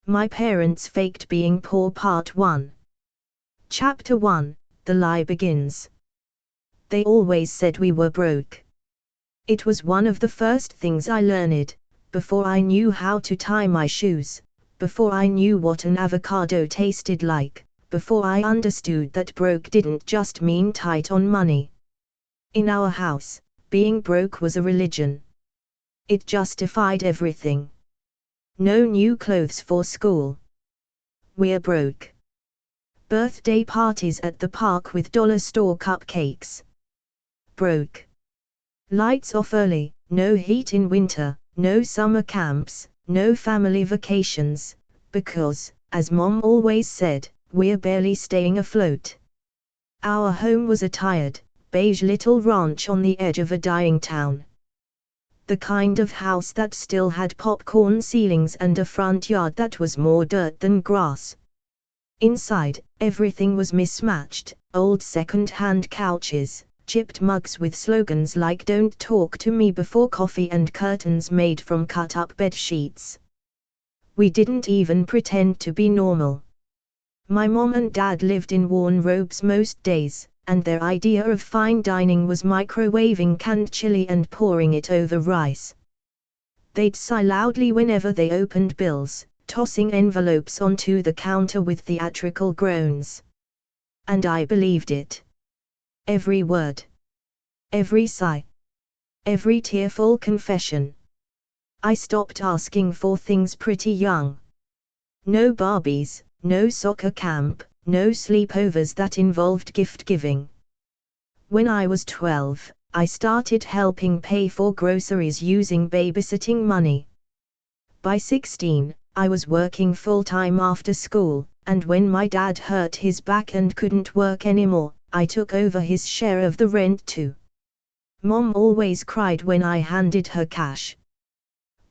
My Parents Faked Being Poor Part 1. Chapter 1, The Lie Begins. They always said we were broke. It was one of the first things I learned, before I knew how to tie my shoes, before I knew what an avocado tasted like, before I understood that broke didn't just mean tight on money. In our house, being broke was a religion. It justified everything. No new clothes for school. We're broke. Birthday parties at the park with dollar store cupcakes. Broke. Lights off early, no heat in winter, no summer camps, no family vacations, because, as Mom always said, we're barely staying afloat. Our home was a tired, beige little ranch on the edge of a dying town. The kind of house that still had popcorn ceilings and a front yard that was more dirt than grass. Inside, everything was mismatched, old second-hand couches, chipped mugs with slogans like "Don't talk to me before coffee" and curtains made from cut-up bed sheets. We didn't even pretend to be normal. My mom and dad lived in worn robes most days, and their idea of fine dining was microwaving canned chili and pouring it over rice. They'd sigh loudly whenever they opened bills, tossing envelopes onto the counter with theatrical groans. And I believed it. Every word. Every sigh. Every tearful confession. I stopped asking for things pretty young. No Barbies, no soccer camp, no sleepovers that involved gift-giving. When I was 12, I started helping pay for groceries using babysitting money. By 16, I was working full-time after school, and when my dad hurt his back and couldn't work anymore, I took over his share of the rent too. Mom always cried when I handed her cash.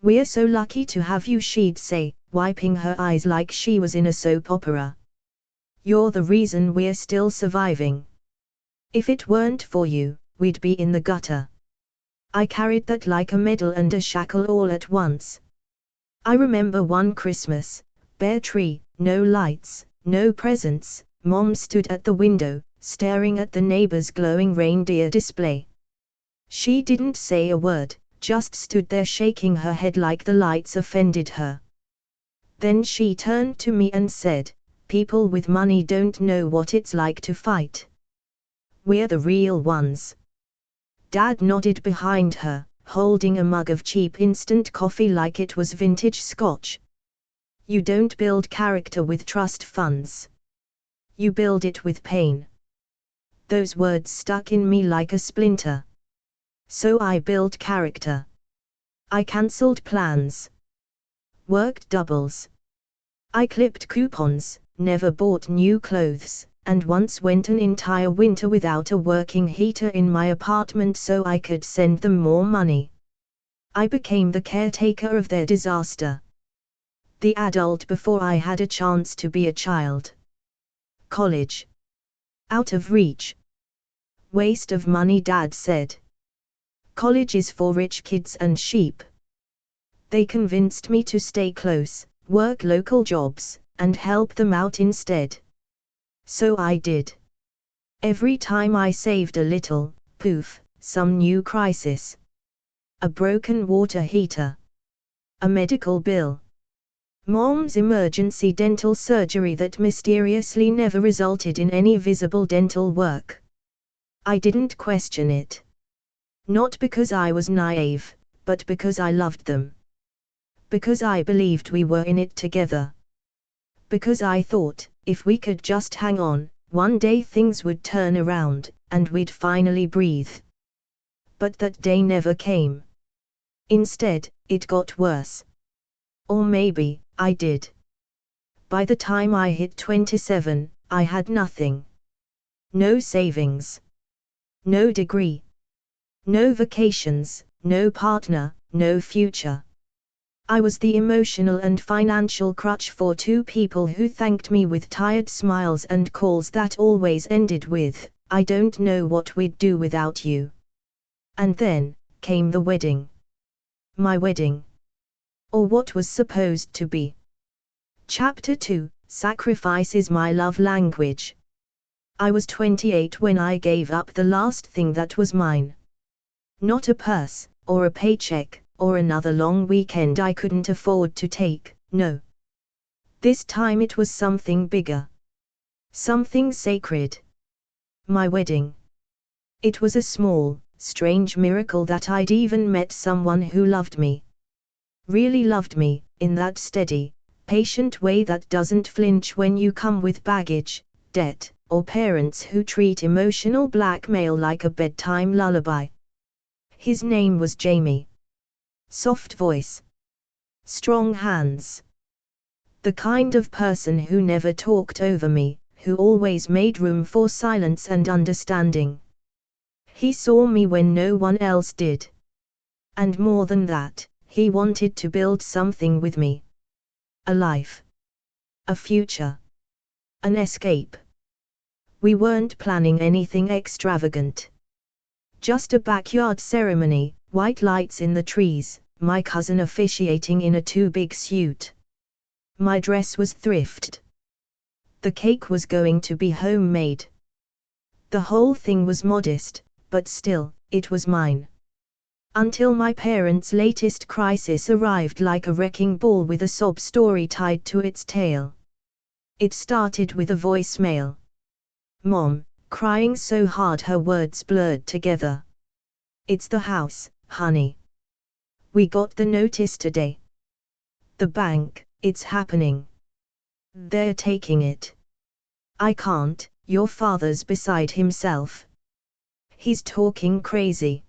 "We're so lucky to have you," she'd say, wiping her eyes like she was in a soap opera. "You're the reason we're still surviving. If it weren't for you, we'd be in the gutter." I carried that like a medal and a shackle all at once. I remember one Christmas, bare tree, no lights, no presents. Mom stood at the window, staring at the neighbor's glowing reindeer display. She didn't say a word, just stood there shaking her head like the lights offended her. Then she turned to me and said, "People with money don't know what it's like to fight. We're the real ones." Dad nodded behind her, holding a mug of cheap instant coffee like it was vintage scotch. "You don't build character with trust funds. You build it with pain." Those words stuck in me like a splinter. So I built character. I cancelled plans. Worked doubles. I clipped coupons, never bought new clothes, and once went an entire winter without a working heater in my apartment so I could send them more money. I became the caretaker of their disaster. The adult before I had a chance to be a child. College. Out of reach. Waste of money, Dad said. College is for rich kids and sheep. They convinced me to stay close, work local jobs, and help them out instead. So I did. Every time I saved a little, poof, some new crisis. A broken water heater. A medical bill. Mom's emergency dental surgery that mysteriously never resulted in any visible dental work. I didn't question it. Not because I was naive, but because I loved them. Because I believed we were in it together. Because I thought, if we could just hang on, one day things would turn around, and we'd finally breathe. But that day never came. Instead, it got worse. Or maybe, I did. By the time I hit 27, I had nothing. No savings. No degree. No vacations, no partner, no future. I was the emotional and financial crutch for two people who thanked me with tired smiles and calls that always ended with, "I don't know what we'd do without you." And then came the wedding. My wedding. Or what was supposed to be. Chapter 2, Sacrifice is my love language. I was 28 when I gave up the last thing that was mine. Not a purse, or a paycheck, or another long weekend I couldn't afford to take, no. This time it was something bigger. Something sacred. My wedding. It was a small, strange miracle that I'd even met someone who loved me. Really loved me, in that steady, patient way that doesn't flinch when you come with baggage, debt, or parents who treat emotional blackmail like a bedtime lullaby. His name was Jamie. Soft voice. Strong hands. The kind of person who never talked over me, who always made room for silence and understanding. He saw me when no one else did. And more than that, he wanted to build something with me. A life. A future. An escape. We weren't planning anything extravagant. Just a backyard ceremony, white lights in the trees, my cousin officiating in a too-big suit. My dress was thrifted. The cake was going to be homemade. The whole thing was modest, but still, it was mine. Until my parents' latest crisis arrived like a wrecking ball with a sob story tied to its tail. It started with a voicemail. Mom, crying so hard her words blurred together. It's the house, honey. We got the notice today. The bank, it's happening. They're taking it. I can't, your father's beside himself. He's talking crazy.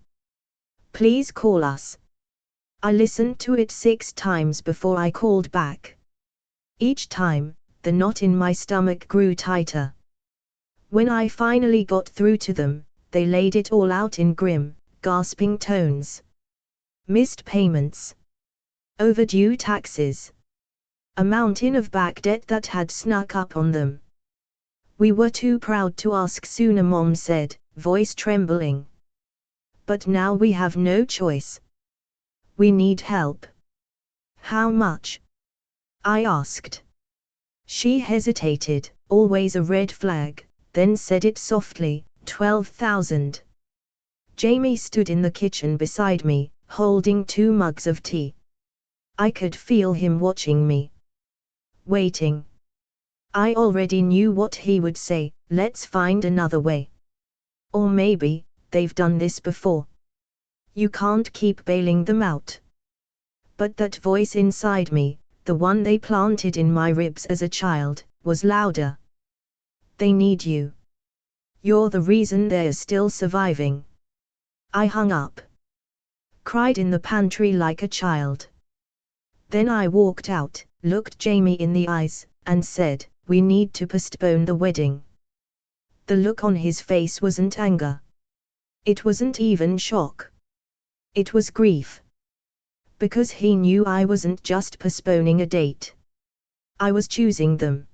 Please call us. I listened to it 6 times before I called back. Each time, the knot in my stomach grew tighter. When I finally got through to them, they laid it all out in grim, gasping tones. Missed payments. Overdue taxes. A mountain of back debt that had snuck up on them. We were too proud to ask sooner, Mom said, voice trembling. But now we have no choice. We need help. How much? I asked. She hesitated, always a red flag, then said it softly, 12,000. Jamie stood in the kitchen beside me, holding 2 mugs of tea. I could feel him watching me. Waiting. I already knew what he would say, let's find another way. Or maybe, they've done this before. You can't keep bailing them out. But that voice inside me, the one they planted in my ribs as a child, was louder. They need you. You're the reason they're still surviving. I hung up. Cried in the pantry like a child. Then I walked out, looked Jamie in the eyes, and said, we need to postpone the wedding. The look on his face wasn't anger. It wasn't even shock. It was grief. Because he knew I wasn't just postponing a date. I was choosing them.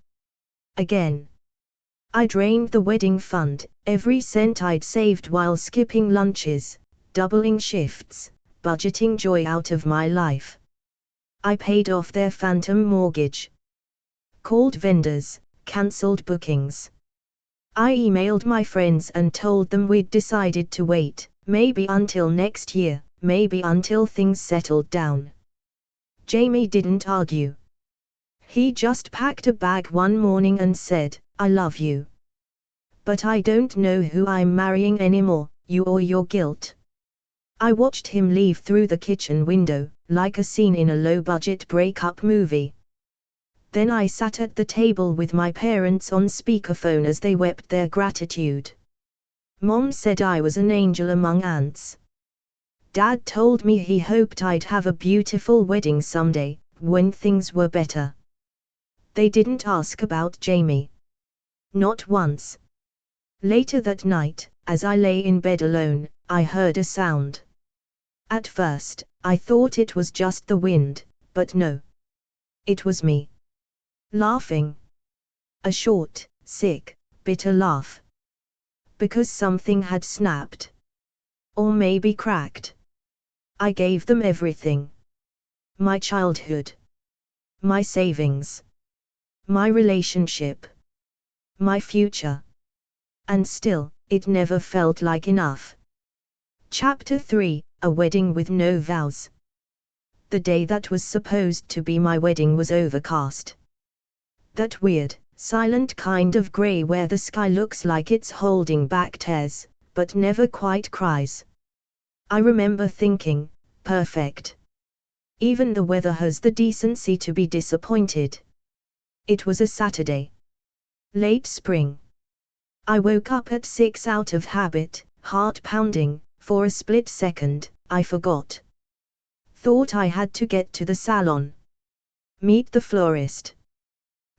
Again. I drained the wedding fund, every cent I'd saved while skipping lunches, doubling shifts, budgeting joy out of my life. I paid off their phantom mortgage. Called vendors, cancelled bookings. I emailed my friends and told them we'd decided to wait, maybe until next year, maybe until things settled down. Jamie didn't argue. He just packed a bag one morning and said, I love you. But I don't know who I'm marrying anymore, you or your guilt. I watched him leave through the kitchen window, like a scene in a low-budget breakup movie. Then I sat at the table with my parents on speakerphone as they wept their gratitude. Mom said I was an angel among ants. Dad told me he hoped I'd have a beautiful wedding someday, when things were better. They didn't ask about Jamie. Not once. Later that night, as I lay in bed alone, I heard a sound. At first, I thought it was just the wind, but no. It was me. Laughing. A short, sick, bitter laugh. Because something had snapped. Or maybe cracked. I gave them everything. My childhood. My savings. my relationship, my future. And still, it never felt like enough. Chapter 3, A Wedding with No Vows. The day that was supposed to be my wedding was overcast. That weird, silent kind of grey where the sky looks like it's holding back tears, but never quite cries. I remember thinking, perfect. Even the weather has the decency to be disappointed. It was a Saturday. Late spring. I woke up at 6 out of habit, heart pounding. For a split second, I forgot. Thought I had to get to the salon. Meet the florist.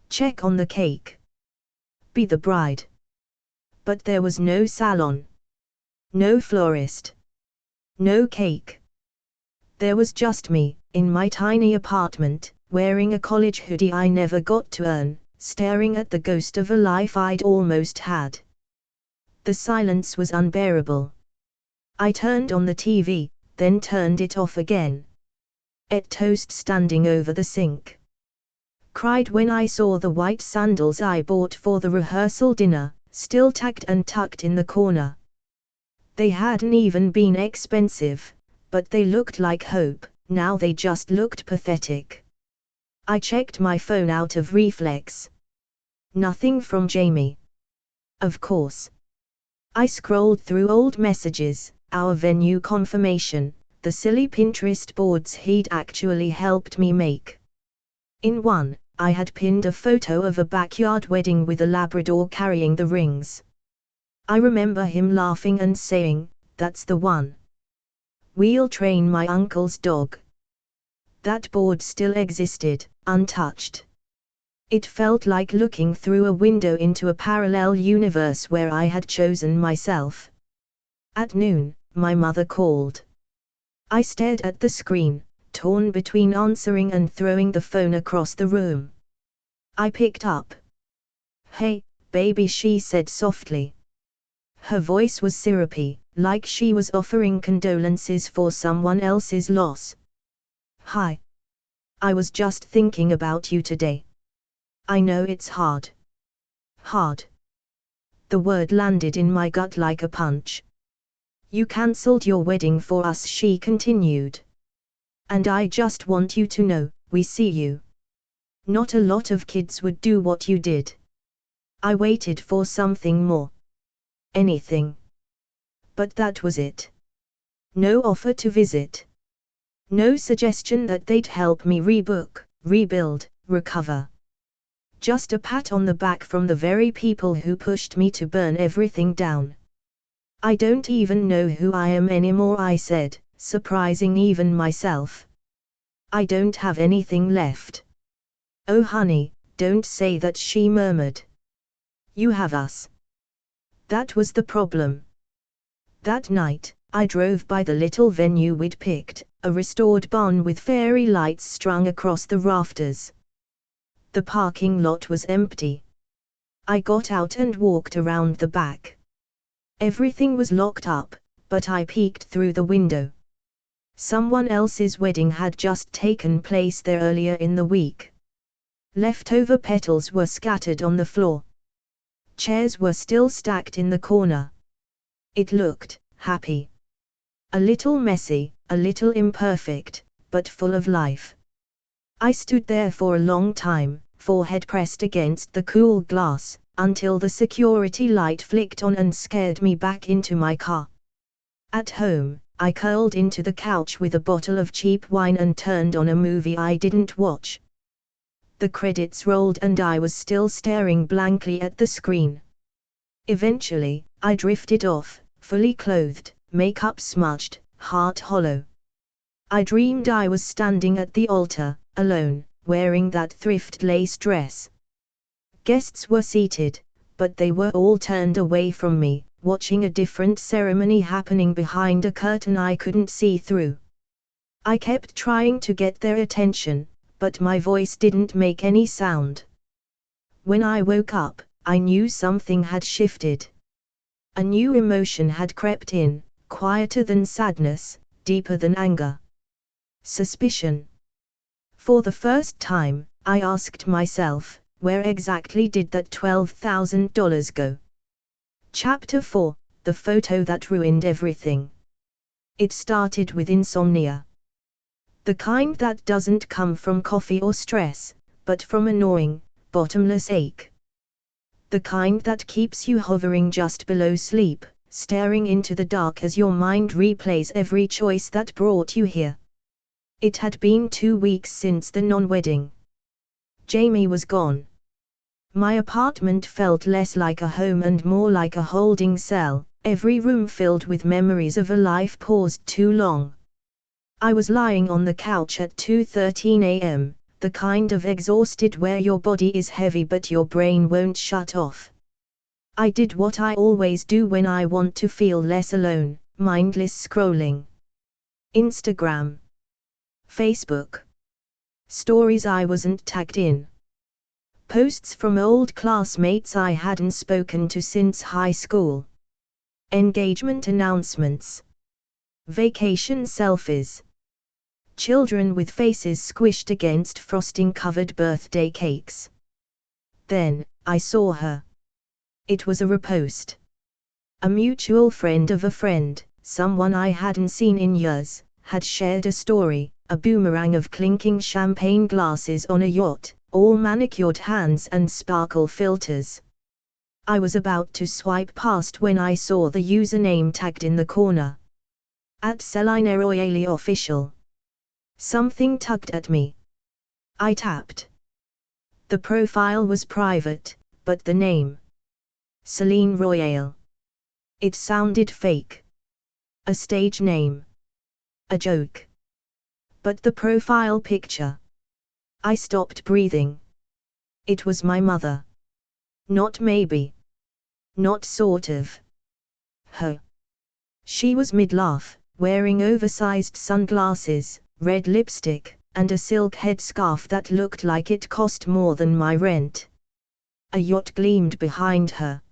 Check on the cake. Be the bride. But there was no salon. No florist. No cake. There was just me, in my tiny apartment, wearing a college hoodie I never got to earn, staring at the ghost of a life I'd almost had. The silence was unbearable. I turned on the TV, then turned it off again. Ate toast standing over the sink. Cried when I saw the white sandals I bought for the rehearsal dinner, still tacked and tucked in the corner. They hadn't even been expensive, but they looked like hope, now they just looked pathetic. I checked my phone out of reflex. Nothing from Jamie. Of course. I scrolled through old messages, our venue confirmation, the silly Pinterest boards he'd actually helped me make. In one, I had pinned a photo of a backyard wedding with a Labrador carrying the rings. I remember him laughing and saying, "That's the one. We'll train my uncle's dog." That board still existed, untouched. It felt like looking through a window into a parallel universe where I had chosen myself. At noon, my mother called. I stared at the screen, torn between answering and throwing the phone across the room. I picked up. "Hey, baby," she said softly. Her voice was syrupy, like she was offering condolences for someone else's loss. "Hi. I was just thinking about you today. I know it's hard." Hard. The word landed in my gut like a punch. "You cancelled your wedding for us," she continued. "And I just want you to know, we see you. Not a lot of kids would do what you did." I waited for something more. Anything. But that was it. No offer to visit. No suggestion that they'd help me rebook, rebuild, recover. Just a pat on the back from the very people who pushed me to burn everything down. "I don't even know who I am anymore," I said, surprising even myself. "I don't have anything left." "Oh honey, don't say that," she murmured. "You have us." That was the problem. That night, I drove by the little venue we'd picked, a restored barn with fairy lights strung across the rafters. The parking lot was empty. I got out and walked around the back. Everything was locked up, but I peeked through the window. Someone else's wedding had just taken place there earlier in the week. Leftover petals were scattered on the floor. Chairs were still stacked in the corner. It looked happy. A little messy, a little imperfect, but full of life. I stood there for a long time, forehead pressed against the cool glass, until the security light flicked on and scared me back into my car. At home, I curled into the couch with a bottle of cheap wine and turned on a movie I didn't watch. The credits rolled and I was still staring blankly at the screen. Eventually, I drifted off, fully clothed, makeup smudged, heart hollow. I dreamed I was standing at the altar, alone, wearing that thrift lace dress. Guests were seated, but they were all turned away from me, watching a different ceremony happening behind a curtain I couldn't see through. I kept trying to get their attention, but my voice didn't make any sound. When I woke up, I knew something had shifted. A new emotion had crept in, quieter than sadness, deeper than anger. Suspicion. For the first time, I asked myself, Where exactly did that $12,000 go? Chapter 4, The Photo That Ruined Everything. It started with insomnia. The kind that doesn't come from coffee or stress, but from annoying, bottomless ache. The kind that keeps you hovering just below sleep, staring into the dark as your mind replays every choice that brought you here. It had been 2 weeks since the non-wedding. Jamie was gone. My apartment felt less like a home and more like a holding cell, every room filled with memories of a life paused too long. I was lying on the couch at 2:13 a.m., the kind of exhausted where your body is heavy but your brain won't shut off. I did what I always do when I want to feel less alone, mindless scrolling. Instagram. Facebook. Stories I wasn't tagged in. Posts from old classmates I hadn't spoken to since high school. Engagement announcements. Vacation selfies. Children with faces squished against frosting-covered birthday cakes. Then, I saw her. It was a repost. A mutual friend of a friend, someone I hadn't seen in years, had shared a story, a boomerang of clinking champagne glasses on a yacht, all manicured hands and sparkle filters. I was about to swipe past when I saw the username tagged in the corner. @SelineRoyaleOfficial. Something tugged at me. I tapped. The profile was private, but the name. Celine Royale. It sounded fake. A stage name. A joke. But the profile picture. I stopped breathing. It was my mother. Not maybe. Not sort of. Her. She was mid-laugh, wearing oversized sunglasses, red lipstick, and a silk headscarf that looked like it cost more than my rent. A yacht gleamed behind her.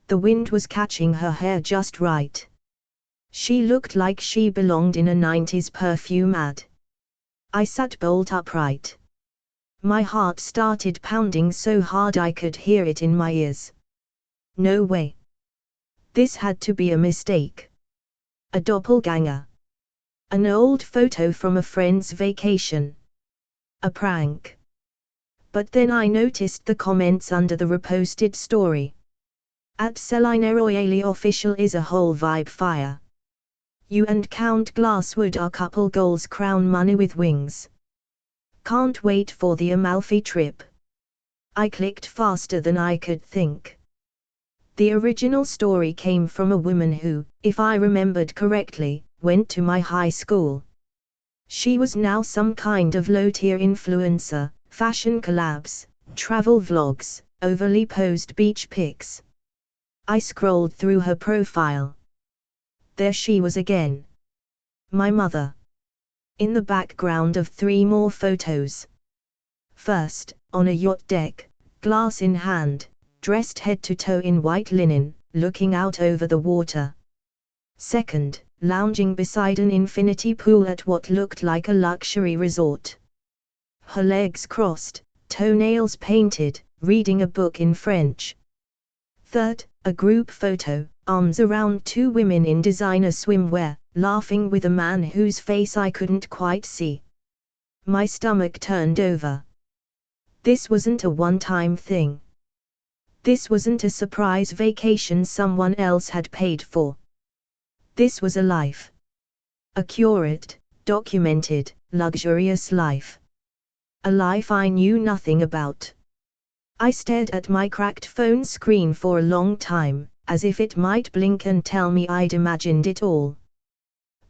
The wind was catching her hair just right. She looked like she belonged in a 90s perfume ad. I sat bolt upright. My heart started pounding so hard I could hear it in my ears. No way. This had to be a mistake. A doppelganger. An old photo from a friend's vacation. A prank. But then I noticed the comments under the reposted story. @SelineRoyaleOfficial is a whole vibe fire. You and Count Glasswood are couple goals, crown money with wings. Can't wait for the Amalfi trip. I clicked faster than I could think. The original story came from a woman who, if I remembered correctly, went to my high school. She was now some kind of low-tier influencer, fashion collabs, travel vlogs, overly posed beach pics. I scrolled through her profile. There she was again. My mother. In the background of 3 more photos. First, on a yacht deck, glass in hand, dressed head to toe in white linen, looking out over the water. Second, lounging beside an infinity pool at what looked like a luxury resort. Her legs crossed, toenails painted, reading a book in French. Third, a group photo, arms around 2 women in designer swimwear, laughing with a man whose face I couldn't quite see. My stomach turned over. This wasn't a one-time thing. This wasn't a surprise vacation someone else had paid for. This was a life. A curate, documented, luxurious life. A life I knew nothing about. I stared at my cracked phone screen for a long time, as if it might blink and tell me I'd imagined it all.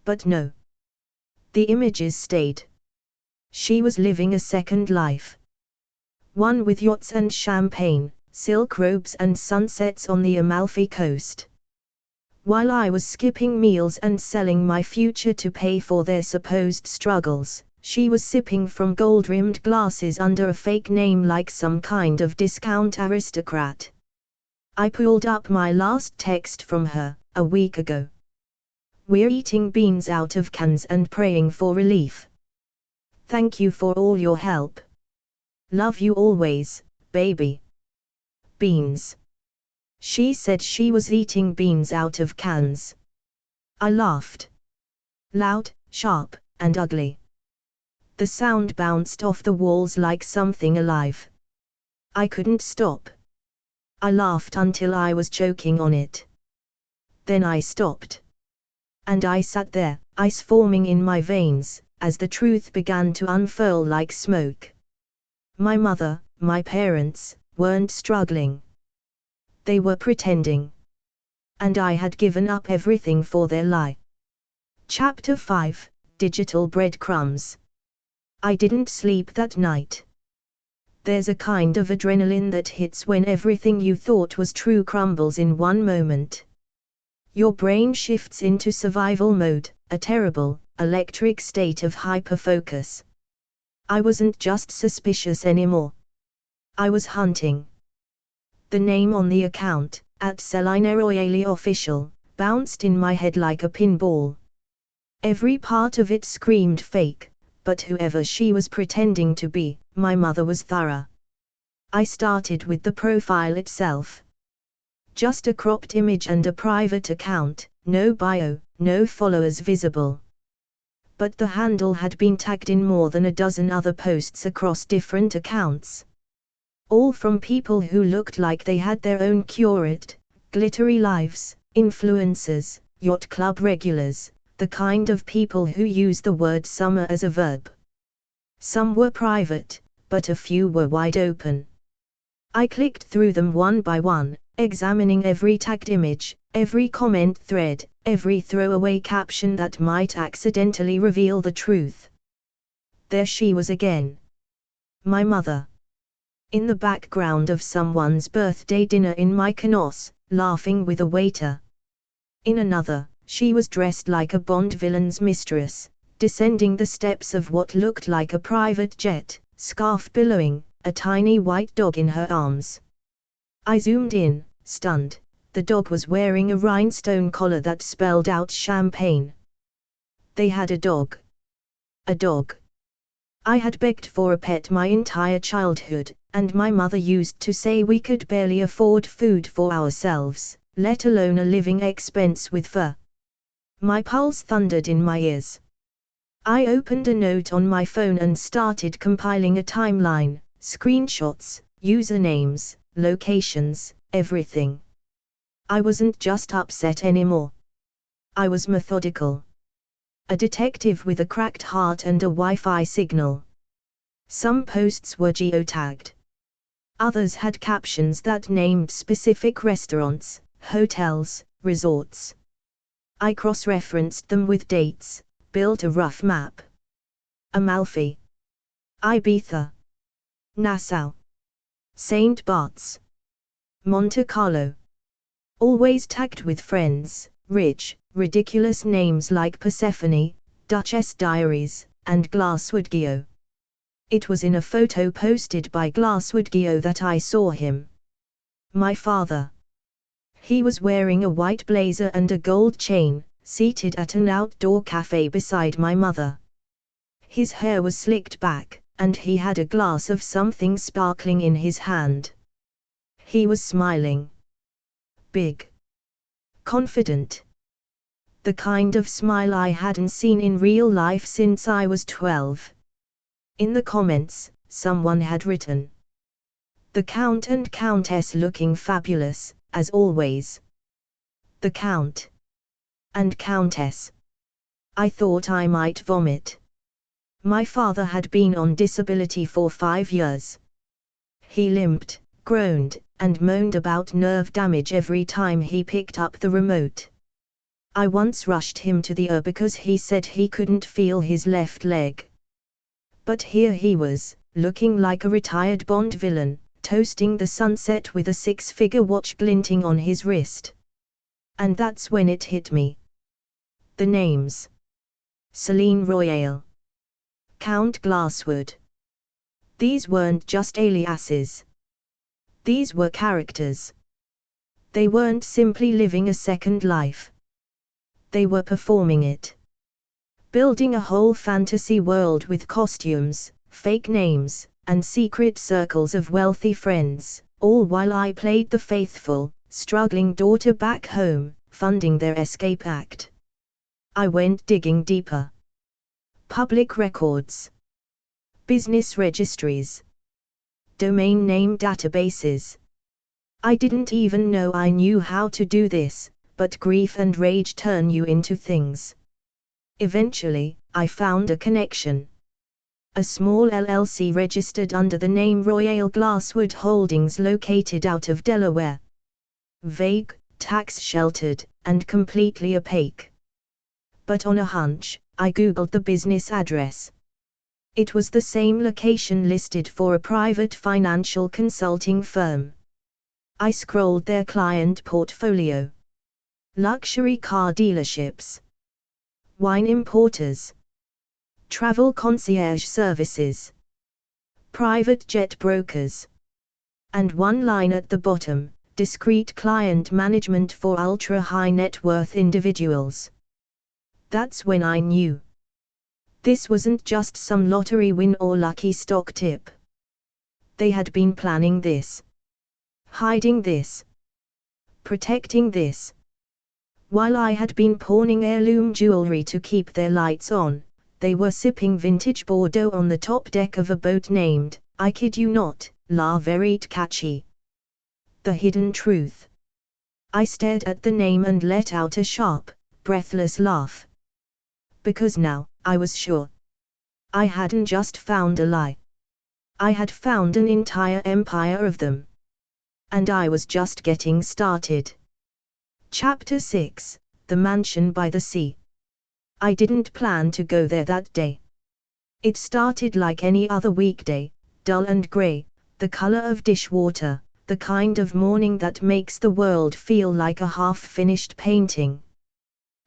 But no. The images stayed. She was living a second life. One with yachts and champagne, silk robes and sunsets on the Amalfi coast. While I was skipping meals and selling my future to pay for their supposed struggles, she was sipping from gold-rimmed glasses under a fake name like some kind of discount aristocrat. I pulled up my last text from her, a week ago. We're eating beans out of cans and praying for relief. Thank you for all your help. Love you always, baby. Beans. She said she was eating beans out of cans. I laughed. Loud, sharp, and ugly. The sound bounced off the walls like something alive. I couldn't stop. I laughed until I was choking on it. Then I stopped. And I sat there, ice forming in my veins, as the truth began to unfurl like smoke. My mother, my parents, weren't struggling. They were pretending. And I had given up everything for their lie. Chapter 5, Digital Breadcrumbs. I didn't sleep that night. There's a kind of adrenaline that hits when everything you thought was true crumbles in one moment. Your brain shifts into survival mode, a terrible, electric state of hyperfocus. I wasn't just suspicious anymore. I was hunting. The name on the account, @SelinaRoyaleOfficial, bounced in my head like a pinball. Every part of it screamed fake, but whoever she was pretending to be, my mother was thorough. I started with the profile itself. Just a cropped image and a private account, no bio, no followers visible. But the handle had been tagged in more than a dozen other posts across different accounts. All from people who looked like they had their own curated, glittery lives, influencers, yacht club regulars, the kind of people who use the word summer as a verb. Some were private, but a few were wide open. I clicked through them one by one, examining every tagged image, every comment thread, every throwaway caption that might accidentally reveal the truth. There she was again. My mother. In the background of someone's birthday dinner in Mykonos, laughing with a waiter. In another, she was dressed like a Bond villain's mistress, descending the steps of what looked like a private jet, scarf billowing, a tiny white dog in her arms. I zoomed in, stunned. The dog was wearing a rhinestone collar that spelled out champagne. They had a dog. A dog. I had begged for a pet my entire childhood, and my mother used to say we could barely afford food for ourselves, let alone a living expense with fur. My pulse thundered in my ears. I opened a note on my phone and started compiling a timeline, screenshots, usernames, locations, everything. I wasn't just upset anymore. I was methodical. A detective with a cracked heart and a Wi-Fi signal. Some posts were geotagged. Others had captions that named specific restaurants, hotels, resorts. I cross-referenced them with dates, built a rough map. Amalfi. Ibiza. Nassau. St. Bart's. Monte Carlo. Always tagged with friends, rich, ridiculous names like Persephone, Duchess Diaries, and Glasswood-Gio. It was in a photo posted by Glasswood-Gio that I saw him. My father. He was wearing a white blazer and a gold chain, seated at an outdoor cafe beside my mother. His hair was slicked back, and he had a glass of something sparkling in his hand. He was smiling. Big. Confident. The kind of smile I hadn't seen in real life since I was 12. In the comments, someone had written, "The Count and Countess looking fabulous, as always." The Count. And Countess. I thought I might vomit. My father had been on disability for 5 years. He limped, groaned, and moaned about nerve damage every time he picked up the remote. I once rushed him to the ER because he said he couldn't feel his left leg. But here he was, looking like a retired Bond villain, toasting the sunset with a 6-figure watch glinting on his wrist. And that's when it hit me. The names. Celine Royale. Count Glasswood. These weren't just aliases. These were characters. They weren't simply living a second life. They were performing it. Building a whole fantasy world with costumes, fake names, and secret circles of wealthy friends, all while I played the faithful, struggling daughter back home, funding their escape act. I went digging deeper. Public records, business registries, domain name databases. I didn't even know I knew how to do this, but grief and rage turn you into things. Eventually, I found a connection. A small LLC registered under the name Royal Glasswood Holdings located out of Delaware. Vague, tax-sheltered, and completely opaque. But on a hunch, I googled the business address. It was the same location listed for a private financial consulting firm. I scrolled their client portfolio. Luxury car dealerships, wine importers, travel concierge services, private jet brokers, and one line at the bottom, discreet client management for ultra-high net worth individuals. That's when I knew. This wasn't just some lottery win or lucky stock tip. They had been planning this, hiding this, protecting this. While I had been pawning heirloom jewelry to keep their lights on, they were sipping vintage Bordeaux on the top deck of a boat named, I kid you not, La Verite Catchy. The hidden truth. I stared at the name and let out a sharp, breathless laugh. Because now, I was sure. I hadn't just found a lie. I had found an entire empire of them. And I was just getting started. Chapter 6, The Mansion by the Sea. I didn't plan to go there that day. It started like any other weekday, dull and grey, the color of dishwater, the kind of morning that makes the world feel like a half-finished painting.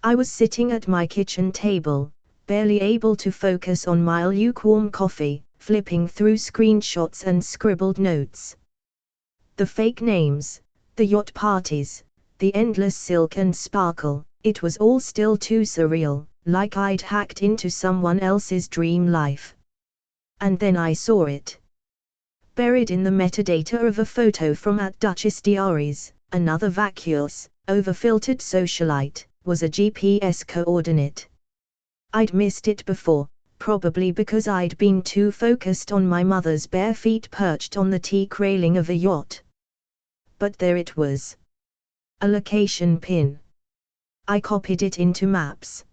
I was sitting at my kitchen table, barely able to focus on my lukewarm coffee, flipping through screenshots and scribbled notes. The fake names, the yacht parties, the endless silk and sparkle, it was all still too surreal, like I'd hacked into someone else's dream life. And then I saw it. Buried in the metadata of a photo from at Duchess Diaries, another vacuous, over-filtered socialite, was a GPS coordinate. I'd missed it before, probably because I'd been too focused on my mother's bare feet perched on the teak railing of a yacht. But there it was. A location pin. I copied it into Maps.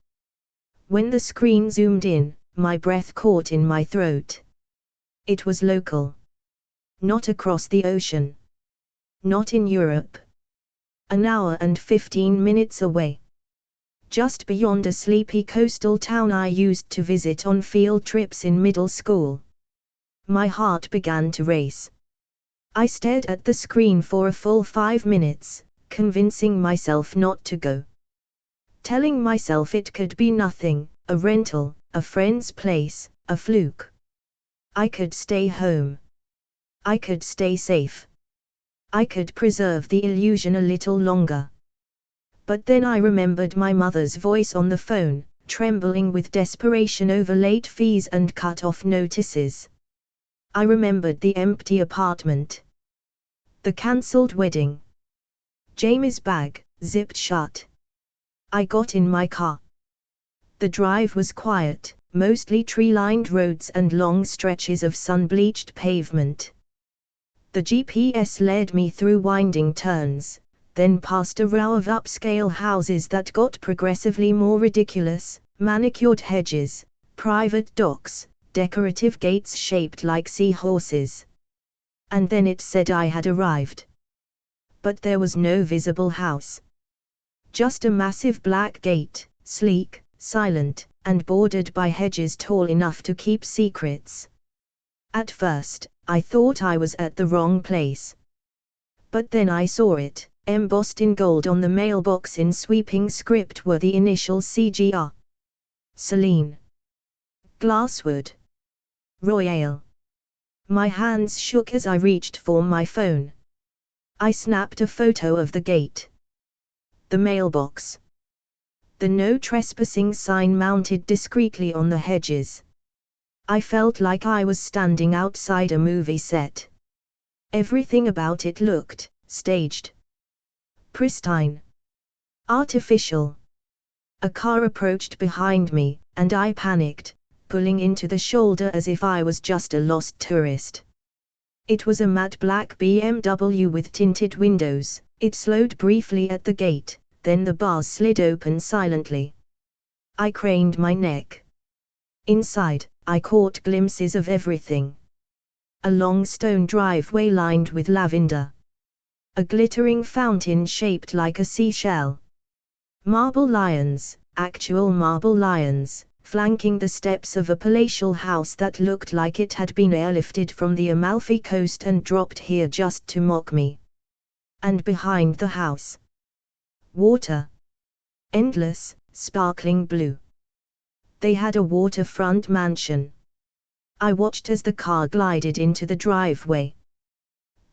When the screen zoomed in, my breath caught in my throat. It was local. Not across the ocean. Not in Europe. An hour and 15 minutes away. Just beyond a sleepy coastal town I used to visit on field trips in middle school. My heart began to race. I stared at the screen for a full 5 minutes, convincing myself not to go. Telling myself it could be nothing, a rental, a friend's place, a fluke. I could stay home. I could stay safe. I could preserve the illusion a little longer. But then I remembered my mother's voice on the phone, trembling with desperation over late fees and cut-off notices. I remembered the empty apartment. The cancelled wedding. Jamie's bag, zipped shut. I got in my car. The drive was quiet, mostly tree-lined roads and long stretches of sun-bleached pavement. The GPS led me through winding turns, then past a row of upscale houses that got progressively more ridiculous, manicured hedges, private docks, decorative gates shaped like seahorses. And then it said I had arrived. But there was no visible house. Just a massive black gate, sleek, silent, and bordered by hedges tall enough to keep secrets. At first, I thought I was at the wrong place. But then I saw it, embossed in gold on the mailbox in sweeping script were the initials CGR. Celine. Glasswood. Royale. My hands shook as I reached for my phone. I snapped a photo of the gate. The mailbox. The no trespassing sign mounted discreetly on the hedges. I felt like I was standing outside a movie set. Everything about it looked staged, pristine, artificial. A car approached behind me, and I panicked, pulling into the shoulder as if I was just a lost tourist. It was a matte black BMW with tinted windows. It slowed briefly at the gate, then the bars slid open silently. I craned my neck. Inside, I caught glimpses of everything. A long stone driveway lined with lavender. A glittering fountain shaped like a seashell. Marble lions, actual marble lions, flanking the steps of a palatial house that looked like it had been airlifted from the Amalfi Coast and dropped here just to mock me. And behind the house, water. Endless, sparkling blue. They had a waterfront mansion. I watched as the car glided into the driveway.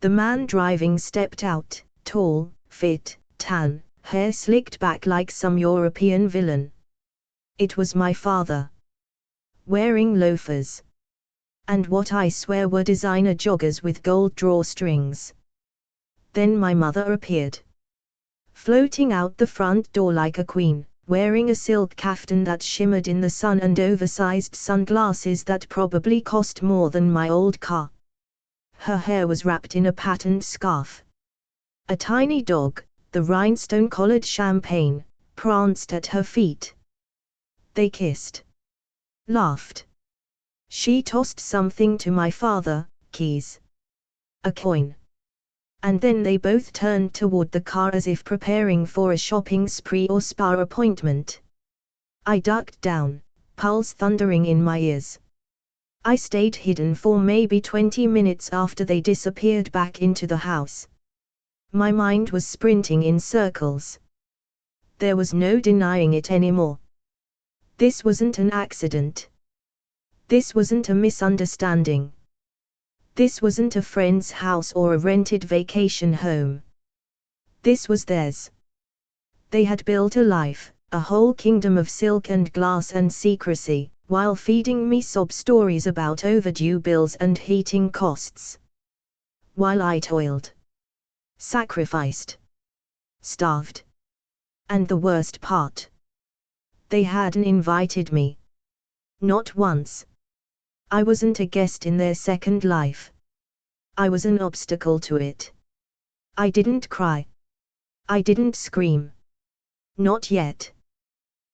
The man driving stepped out, tall, fit, tan, hair slicked back like some European villain. It was my father. Wearing loafers. And what I swear were designer joggers with gold drawstrings. Then my mother appeared. Floating out the front door like a queen, wearing a silk kaftan that shimmered in the sun and oversized sunglasses that probably cost more than my old car. Her hair was wrapped in a patterned scarf. A tiny dog, the rhinestone-collared champagne, pranced at her feet. They kissed. Laughed. She tossed something to my father, keys. A coin. And then they both turned toward the car as if preparing for a shopping spree or spa appointment. I ducked down, pulse thundering in my ears. I stayed hidden for maybe 20 minutes after they disappeared back into the house. My mind was sprinting in circles. There was no denying it anymore. This wasn't an accident. This wasn't a misunderstanding. This wasn't a friend's house or a rented vacation home. This was theirs. They had built a life, a whole kingdom of silk and glass and secrecy, while feeding me sob stories about overdue bills and heating costs. While I toiled. Sacrificed. Starved. And the worst part. They hadn't invited me. Not once. I wasn't a guest in their second life. I was an obstacle to it. I didn't cry. I didn't scream. Not yet.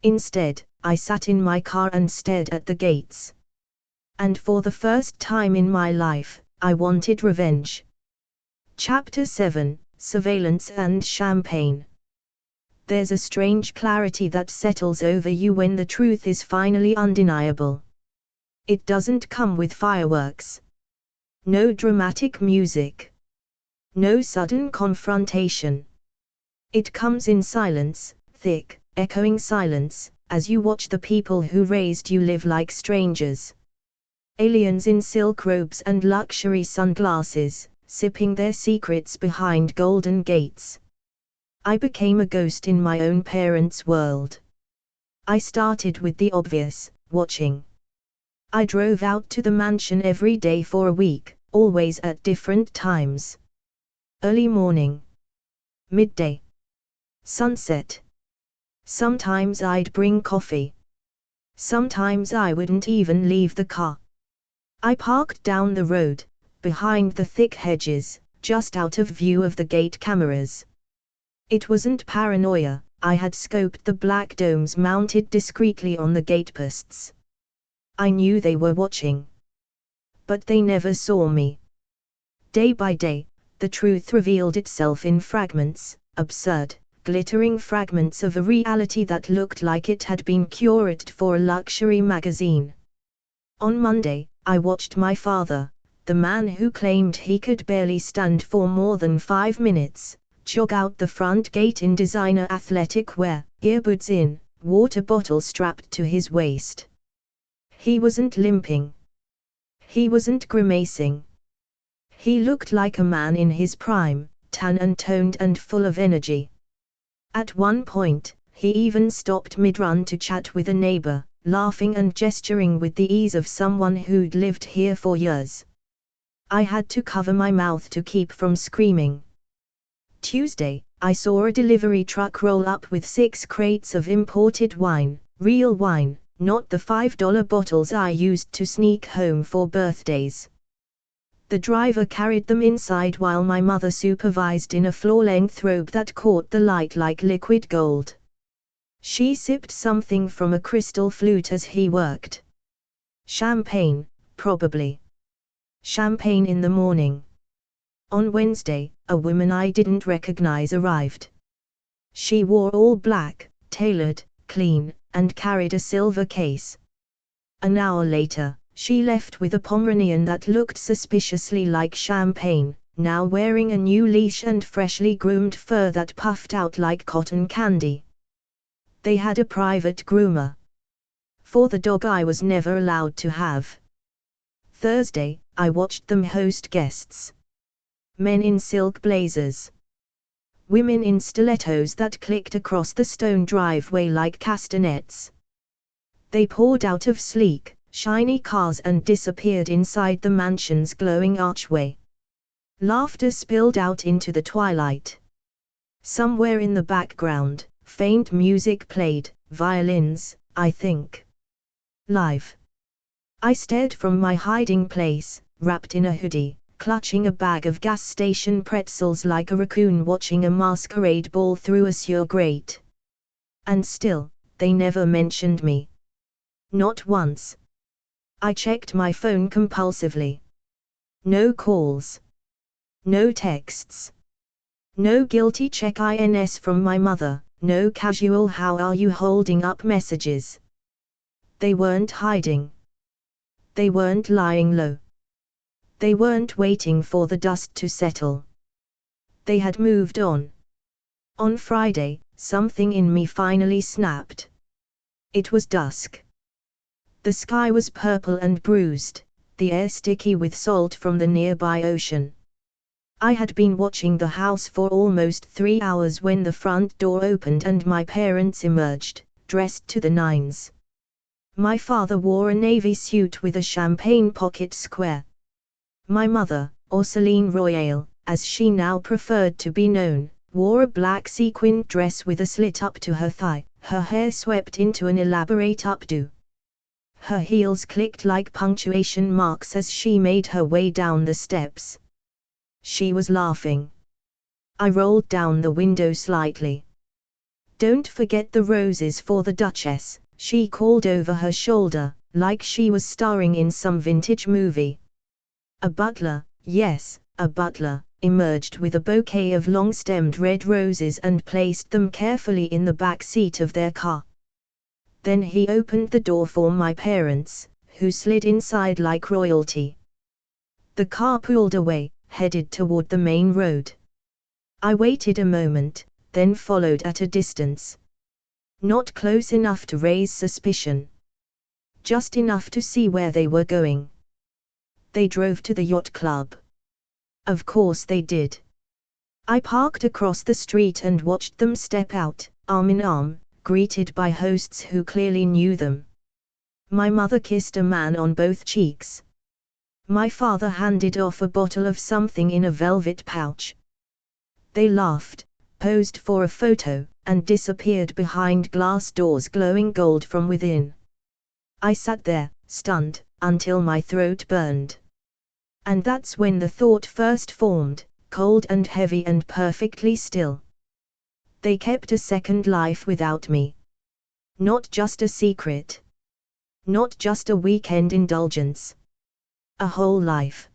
Instead, I sat in my car and stared at the gates. And for the first time in my life, I wanted revenge. Chapter 7, Surveillance and Champagne. There's a strange clarity that settles over you when the truth is finally undeniable. It doesn't come with fireworks. No dramatic music. No sudden confrontation. It comes in silence, thick, echoing silence, as you watch the people who raised you live like strangers. Aliens in silk robes and luxury sunglasses, sipping their secrets behind golden gates. I became a ghost in my own parents' world. I started with the obvious, watching. I drove out to the mansion every day for a week, always at different times. Early morning. Midday. Sunset. Sometimes I'd bring coffee. Sometimes I wouldn't even leave the car. I parked down the road, behind the thick hedges, just out of view of the gate cameras. It wasn't paranoia, I had scoped the black domes mounted discreetly on the gateposts. I knew they were watching. But they never saw me. Day by day, the truth revealed itself in fragments, absurd, glittering fragments of a reality that looked like it had been curated for a luxury magazine. On Monday, I watched my father, the man who claimed he could barely stand for more than 5 minutes, jog out the front gate in designer athletic wear, earbuds in, water bottle strapped to his waist. He wasn't limping. He wasn't grimacing. He looked like a man in his prime, tan and toned and full of energy. At one point, he even stopped mid-run to chat with a neighbor, laughing and gesturing with the ease of someone who'd lived here for years. I had to cover my mouth to keep from screaming. Tuesday, I saw a delivery truck roll up with 6 crates of imported wine, real wine, not the $5 bottles I used to sneak home for birthdays. The driver carried them inside while my mother supervised in a floor-length robe that caught the light like liquid gold. She sipped something from a crystal flute as he worked. Champagne, probably. Champagne in the morning. On Wednesday, a woman I didn't recognize arrived. She wore all black, tailored, clean, and carried a silver case. An hour later, she left with a Pomeranian that looked suspiciously like champagne, now wearing a new leash and freshly groomed fur that puffed out like cotton candy. They had a private groomer. For the dog I was never allowed to have. Thursday, I watched them host guests. Men in silk blazers. Women in stilettos that clicked across the stone driveway like castanets. They poured out of sleek, shiny cars and disappeared inside the mansion's glowing archway. Laughter spilled out into the twilight. Somewhere in the background, faint music played, violins, I think. Live. I stared from my hiding place, wrapped in a hoodie, clutching a bag of gas station pretzels like a raccoon watching a masquerade ball through a sewer grate. And still, they never mentioned me. Not once. I checked my phone compulsively. No calls. No texts. No guilty check-ins from my mother, no casual "how are you holding up" messages. They weren't hiding. They weren't lying low. They weren't waiting for the dust to settle. They had moved on. On Friday, something in me finally snapped. It was dusk. The sky was purple and bruised, the air sticky with salt from the nearby ocean. I had been watching the house for almost 3 hours when the front door opened and my parents emerged, dressed to the nines. My father wore a navy suit with a champagne pocket square. My mother, Orceline Royale, as she now preferred to be known, wore a black sequined dress with a slit up to her thigh, her hair swept into an elaborate updo. Her heels clicked like punctuation marks as she made her way down the steps. She was laughing. I rolled down the window slightly. "Don't forget the roses for the Duchess," she called over her shoulder, like she was starring in some vintage movie. A butler, yes, a butler, emerged with a bouquet of long-stemmed red roses and placed them carefully in the back seat of their car. Then he opened the door for my parents, who slid inside like royalty. The car pulled away, headed toward the main road. I waited a moment, then followed at a distance. Not close enough to raise suspicion. Just enough to see where they were going. They drove to the yacht club. Of course they did. I parked across the street and watched them step out, arm in arm, greeted by hosts who clearly knew them. My mother kissed a man on both cheeks. My father handed off a bottle of something in a velvet pouch. They laughed, posed for a photo, and disappeared behind glass doors glowing gold from within. I sat there, stunned, until my throat burned. And that's when the thought first formed, cold and heavy and perfectly still. They kept a second life without me. Not just a secret. Not just a weekend indulgence. A whole life.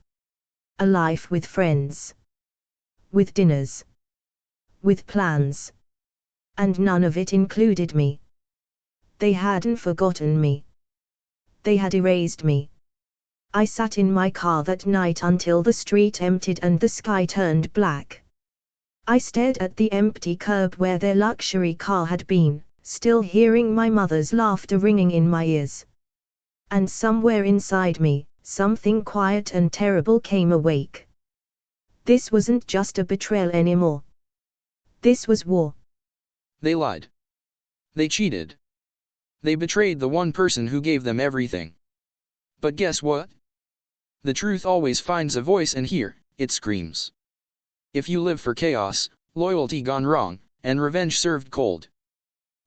A life with friends. With dinners. With plans. And none of it included me. They hadn't forgotten me. They had erased me. I sat in my car that night until the street emptied and the sky turned black. I stared at the empty curb where their luxury car had been, still hearing my mother's laughter ringing in my ears. And somewhere inside me, something quiet and terrible came awake. This wasn't just a betrayal anymore. This was war. They lied. They cheated. They betrayed the one person who gave them everything. But guess what? The truth always finds a voice, and here, it screams. If you live for chaos, loyalty gone wrong, and revenge served cold,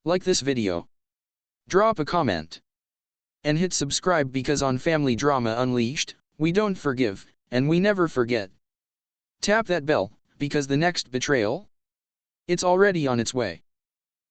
like this video, drop a comment, and hit subscribe, because on Family Drama Unleashed, we don't forgive, and we never forget. Tap that bell, because the next betrayal, it's already on its way.